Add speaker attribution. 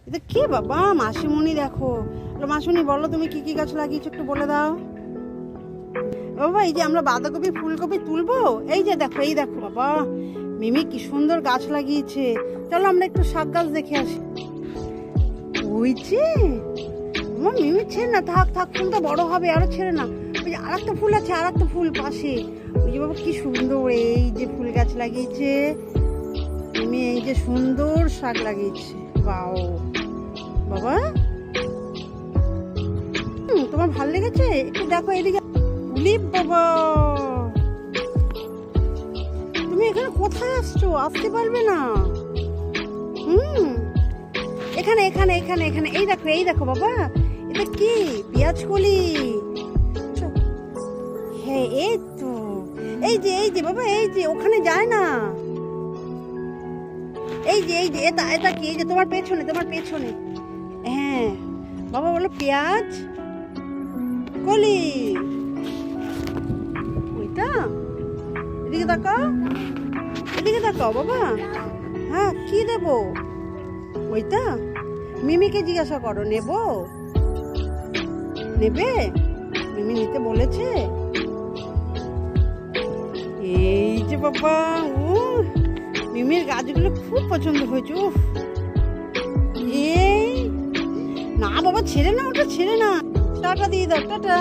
Speaker 1: এটা কি বাবা? মাসিমণি দেখো। মাসিমণি বলো তুমি কি কি গাছ লাগিয়েছো একটু বলে দাও বাবা। এই যে আমরা বাঁধাকপি ফুলকপি তুলবো, এই যে দেখো, এই দেখো বাবা মিমি কি সুন্দর গাছ লাগিয়েছে। চলো আমরা একটু শাক গাছ দেখে আসি। ওই যে আমার মিমি ছেড়ে না, থাক থাক, ফুলটা বড় হবে, আরো ছেড়ে না। ওই যে আর একটা ফুল আছে, আর একটা ফুল পাশে। ওই যে বাবা কি সুন্দর এই যে ফুল গাছ লাগিয়েছে মিমি, এই যে সুন্দর শাক লাগিয়েছে। বাও বাবা, তোমার ভালো লেগেছে? একটু দেখো এদিকে। বাবা তুমি এখানে কোথায় আসছো? আসতে পারবে না। এখানে এখানে এখানে এখানে এই দেখো, এই দেখো বাবা, এটা কি? পেঁয়াজ কলি। হ্যাঁ এই তো, এই যে বাবা, এই যে ওখানে যায় না। এই যে এটা কি? এই যে তোমার পেছনে, তোমার পেছনে। হ্যাঁ বাবা বলো পেঁয়াজ কলি। ওইটা এদিকে তাকাও, এদিকে তাকাও বাবা। হ্যাঁ কি দেবো? ওইটা মিমিকে জিজ্ঞাসা করো, নেবো? নেবে? মিমি নিতে বলেছে। এই যে বাবা, মিমির গাছগুলো খুব পছন্দ হয়েছে। এই না বাবা, ছেড়ে না, ওটা ছেড়ে না। টাটা দিয়ে দাও, টাটা।